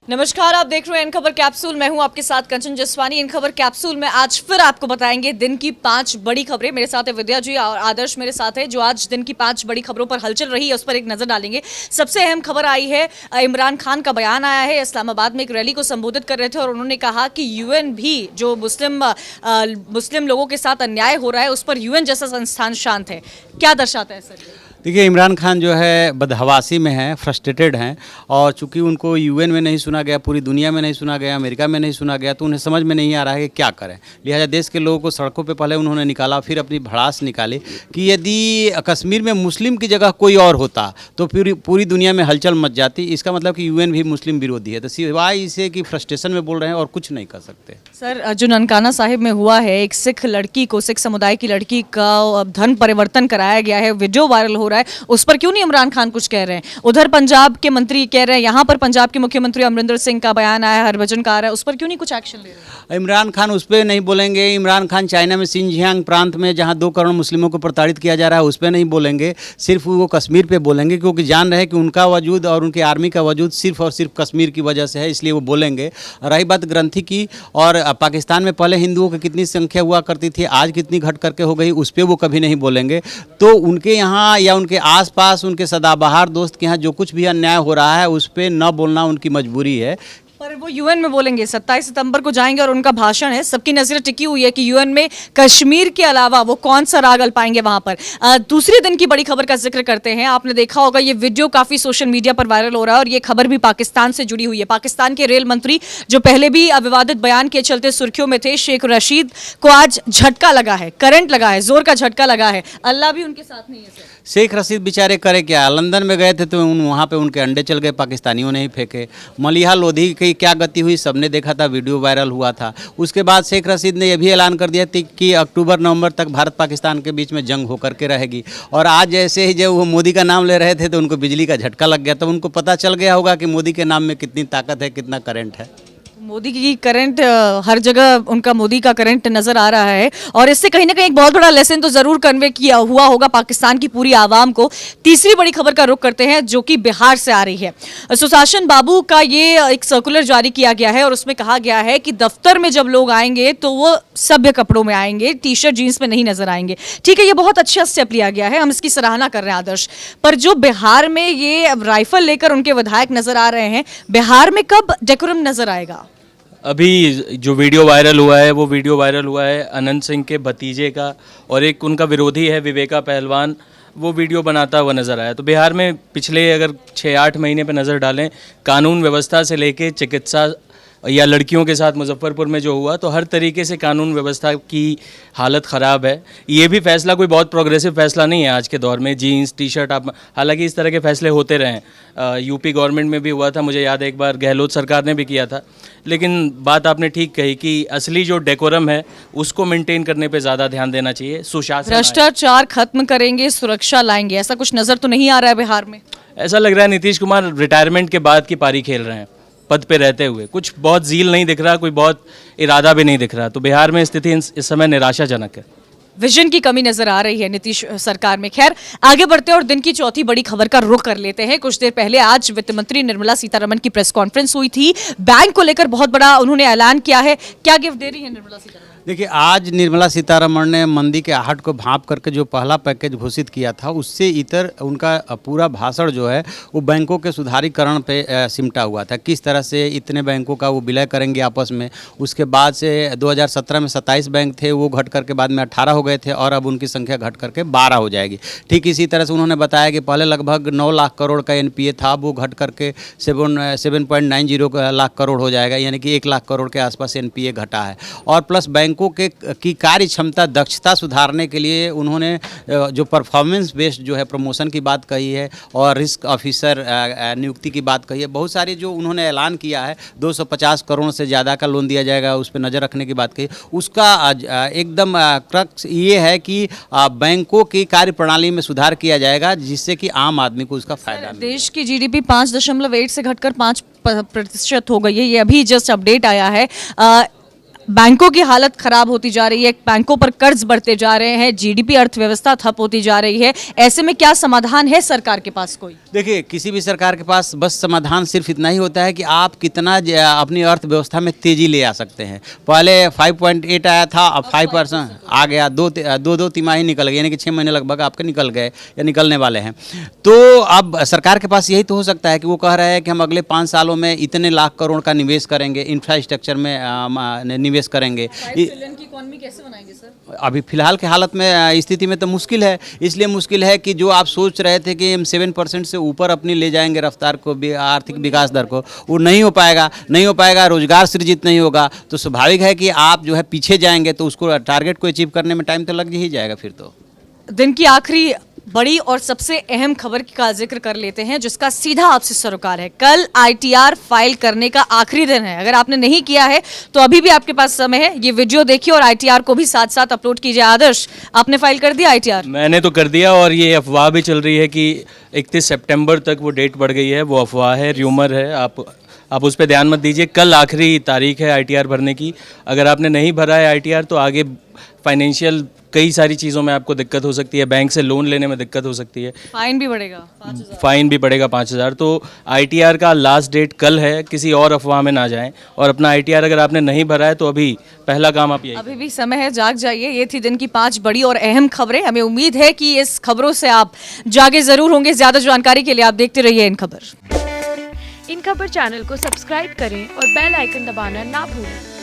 नमस्कार, आप देख रहे हैं इन खबर कैप्सूल। मैं हूं आपके साथ कंचन जसवानी। इन खबर कैप्सूल में आज फिर आपको बताएंगे दिन की 5 बड़ी खबरें। मेरे साथ है विद्या जी और आदर्श मेरे साथ है, जो आज दिन की 5 बड़ी खबरों पर हलचल रही है उस पर एक नजर डालेंगे। सबसे अहम खबर आई है, इमरान खान का बयान आया है। इस्लामाबाद में एक रैली को संबोधित कर रहे थे और उन्होंने कहा कि यूएन भी जो मुस्लिम लोगों के साथ अन्याय हो रहा है उस पर यूएन जैसा संस्थान शांत है। क्या दर्शाता है सर? देखिए, इमरान खान जो है बदहवासी में हैं, फ्रस्ट्रेटेड हैं और चूंकि उनको यूएन में नहीं सुना गया, पूरी दुनिया में नहीं सुना गया, अमेरिका में नहीं सुना गया, तो उन्हें समझ में नहीं आ रहा है कि क्या करें। लिहाजा देश के लोगों को सड़कों पे पहले उन्होंने निकाला, फिर अपनी भड़ास निकाली कि यदि कश्मीर में मुस्लिम की जगह कोई और होता तो फिर पूरी दुनिया में हलचल मच जाती। इसका मतलब कि यूएन भी मुस्लिम विरोधी है। तो सिवाय इसे कि फ्रस्ट्रेशन में बोल रहे हैं और कुछ नहीं कर सकते। सर, जो ननकाना साहिब में हुआ है, एक सिख लड़की को, सिख समुदाय की लड़की का धर्म परिवर्तन कराया गया है, वीडियो वायरल हो रहा है, उस पर क्यों नहीं इमरान खान कुछ कह रहे हैं? उधर पंजाब के मंत्री कह रहे हैं, यहाँ पर पंजाब के मुख्यमंत्री अमरिंदर सिंह का बयान आया, हरभजन का आ रहा है, उस पर क्यों नहीं कुछ एक्शन ले रहे हैं? इमरान खान उस पर नहीं बोलेंगे। इमरान खान चाइना में सिंजियांग प्रांत में जहाँ 2 करोड़ मुस्लिमों को प्रताड़ित किया जा रहा है उस पर नहीं बोलेंगे। सिर्फ वो कश्मीर पे बोलेंगे, क्योंकि जान रहे हैं कि उनका वजूद और उनकी आर्मी का वजूद सिर्फ और सिर्फ कश्मीर की वजह से है, इसलिए वो बोलेंगे। रही बात ग्रंथि की, और पाकिस्तान में पहले हिंदुओं की कितनी संख्या हुआ करती थी, आज कितनी घट करके हो गई, उस पर वो कभी नहीं बोलेंगे। तो उनके यहाँ या उनके आसपास उनके सदाबहार दोस्त के यहाँ जो कुछ भी अन्याय हो रहा है उस पर न बोलना उनकी मजबूरी है। पर वो यूएन में बोलेंगे। 27 सितंबर को जाएंगे और उनका भाषण है। सबकी नजरें टिकी हुई है कि यूएन में कश्मीर के अलावा वो कौन सा राग अल पाएंगे वहां पर। दूसरे दिन की बड़ी खबर का जिक्र करते हैं। आपने देखा होगा ये वीडियो काफी सोशल मीडिया पर वायरल हो रहा है और ये खबर भी पाकिस्तान से जुड़ी हुई है। पाकिस्तान के रेल मंत्री जो पहले भी विवादित बयान के चलते सुर्खियों में थे, शेख रशीद को आज झटका लगा है, करंट लगा है, जोर का झटका लगा है। अल्लाह भी उनके साथ नहीं है सर। शेख रशीद बेचारे करे क्या? लंदन में गए थे तो वहाँ पे उनके अंडे चल गए, पाकिस्तानियों ने ही फेंके। मलिहा लोधी की क्या गति हुई सबने देखा था, वीडियो वायरल हुआ था। उसके बाद शेख रशीद ने यह भी ऐलान कर दिया कि अक्टूबर-नवंबर तक भारत पाकिस्तान के बीच में जंग होकर के रहेगी। और आज जैसे ही जब वो मोदी का नाम ले रहे थे तो उनको बिजली का झटका लग गया। तब उनको पता चल गया होगा कि मोदी के नाम में कितनी ताकत है, कितना करंट है। मोदी की करंट, हर जगह उनका मोदी का करंट नजर आ रहा है और इससे कहीं ना कहीं एक बहुत बड़ा लेसन तो जरूर कन्वे किया हुआ होगा पाकिस्तान की पूरी आवाम को। तीसरी बड़ी खबर का रुख करते हैं जो कि बिहार से आ रही है। सुशासन बाबू का ये एक सर्कुलर जारी किया गया है और उसमें कहा गया है कि दफ्तर में जब लोग आएंगे तो वो सभ्य कपड़ों में आएंगे, टी शर्ट जीन्स में नहीं नजर आएंगे। ठीक है, ये बहुत अच्छा स्टेप लिया गया है, हम इसकी सराहना कर रहे हैं आदर्श। पर जो बिहार में ये राइफल लेकर उनके विधायक नजर आ रहे हैं, बिहार में कब डेकोरम नजर आएगा? अभी जो वीडियो वायरल हुआ है वो वीडियो वायरल हुआ है अनंत सिंह के भतीजे का, और एक उनका विरोधी है विवेका पहलवान, वो वीडियो बनाता हुआ नज़र आया। तो बिहार में पिछले अगर 6-8 महीने पे नज़र डालें, कानून व्यवस्था से लेके चिकित्सा या लड़कियों के साथ मुजफ्फरपुर में जो हुआ, तो हर तरीके से कानून व्यवस्था की हालत ख़राब है। ये भी फैसला कोई बहुत प्रोग्रेसिव फैसला नहीं है आज के दौर में, जीन्स टी शर्ट आप, हालांकि इस तरह के फैसले होते रहे हैं। यूपी गवर्नमेंट में भी हुआ था, मुझे याद है एक बार गहलोत सरकार ने भी किया था। लेकिन बात आपने ठीक कही कि असली जो डेकोरम है उसको मेंटेन करने पे ज़्यादा ध्यान देना चाहिए। सुशासन, भ्रष्टाचार खत्म करेंगे, सुरक्षा लाएंगे, ऐसा कुछ नजर तो नहीं आ रहा है बिहार में? ऐसा लग रहा है नीतीश कुमार रिटायरमेंट के बाद की पारी खेल रहे हैं, पद पे रहते हुए। कुछ बहुत ज़ील नहीं दिख रहा, कोई बहुत इरादा भी नहीं दिख रहा। तो बिहार में स्थिति इस समय निराशाजनक है। विजन की कमी नजर आ रही है नीतीश सरकार में। खैर, आगे बढ़ते हैं और दिन की चौथी बड़ी खबर का रुख कर लेते हैं। कुछ देर पहले आज वित्त मंत्री निर्मला सीतारमण की प्रेस कॉन्फ्रेंस हुई थी। बैंक को लेकर बहुत बड़ा उन्होंने ऐलान किया है। क्या गिफ्ट दे रही है निर्मला सीतारमण? देखिए, आज निर्मला सीतारमण ने मंदी के आहट को भांप करके जो पहला पैकेज घोषित किया था, उससे इतर उनका पूरा भाषण जो है वो बैंकों के सुधारीकरण पे सिमटा हुआ था। किस तरह से इतने बैंकों का वो विलय करेंगे आपस में। उसके बाद से 2017 में 27 बैंक थे, वो घट करके बाद में 18 हो गए थे और अब उनकी संख्या घट करके 12 हो जाएगी। ठीक इसी तरह से उन्होंने बताया कि पहले लगभग 9 लाख करोड़ का एनपीए था, वो घट करके 7.90 लाख करोड़ हो जाएगा, यानी कि 1 लाख करोड़ के आसपास एनपीए घटा है। और प्लस बैंकों की कार्य क्षमता, दक्षता सुधारने के लिए उन्होंने जो परफॉर्मेंस बेस्ड जो है प्रमोशन की बात कही है और रिस्क ऑफिसर नियुक्ति की बात कही है। बहुत सारे जो उन्होंने ऐलान किया है, 250 करोड़ से ज़्यादा का लोन दिया जाएगा, उस पर नज़र रखने की बात कही। उसका एकदम क्रक्स ये है कि बैंकों की कार्य प्रणाली में सुधार किया जाएगा, जिससे कि आम आदमी को उसका फायदा मिले। देश की जीडीपी 5.8 से घटकर 5% हो गई है। ये अभी जस्ट अपडेट आया है। बैंकों की हालत खराब होती जा रही है, बैंकों पर कर्ज बढ़ते जा रहे हैं, जीडीपी अर्थव्यवस्था ठप होती जा रही है, ऐसे में क्या समाधान है सरकार के पास कोई? देखिए, किसी भी सरकार के पास बस समाधान सिर्फ इतना ही होता है कि आप कितना अपनी अर्थव्यवस्था में तेजी ले आ सकते हैं। पहले 5.8 आया था, अब 5% आ गया, दो तिमाही निकल गए, यानी कि 6 महीने लगभग आपके निकल गए या निकलने वाले हैं। तो अब सरकार के पास यही तो हो सकता है कि वो कह रहे हैं कि हम अगले 5 सालों में इतने लाख करोड़ का निवेश करेंगे, इंफ्रास्ट्रक्चर में निवेश करेंगे। की इकोनॉमी कैसे बनाएंगे सर? अभी फिलहाल के हालत में स्थिति में तो मुश्किल है, इसलिए मुश्किल है कि जो आप सोच रहे थे कि हम 7% से ऊपर अपनी ले जाएंगे रफ्तार को, आर्थिक विकास दर को, वो नहीं हो पाएगा, रोजगार सृजित नहीं होगा, तो स्वाभाविक है कि आप जो है पीछे जाएंगे, तो उसको टारगेट को अचीव करने में टाइम तो लग ही जाएगा फिर तो। दिन की आखिरी बड़ी और सबसे अहम खबर का जिक्र कर लेते हैं जिसका सीधा आपसे सरोकार है। कल आईटीआर फाइल करने का आखिरी दिन है। अगर आपने नहीं किया है तो अभी भी आपके पास समय है, ये वीडियो देखिए और आईटीआर को भी साथ साथ अपलोड कीजिए। आदर्श, आपने फाइल कर दिया आईटीआर? मैंने तो कर दिया, और ये अफवाह भी चल रही है कि 31 सितंबर तक वो डेट बढ़ गई है। वो अफवाह है, र्यूमर है, आप उस पर ध्यान मत दीजिए। कल आखिरी तारीख है आईटीआर भरने की। अगर आपने नहीं भरा है आईटीआर तो आगे फाइनेंशियल कई सारी चीज़ों में आपको दिक्कत हो सकती है, बैंक से लोन लेने में दिक्कत हो सकती है, फाइन भी बढ़ेगा 5,000। फाइन भी पड़ेगा 5,000। तो आईटीआर का लास्ट डेट कल है, किसी और अफवाह में ना जाएं। और अपना आईटीआर अगर आपने नहीं भरा है तो अभी पहला काम आप यही। अभी भी समय है, जाग जाइए। ये थी दिन की 5 बड़ी और अहम खबरें। हमें उम्मीद है कि इस खबरों से आप जागे जरूर होंगे। ज्यादा जानकारी के लिए आप देखते रहिए इन खबर। इन खबर चैनल को सब्सक्राइब करें और बेल आइकन दबाना ना भूलें।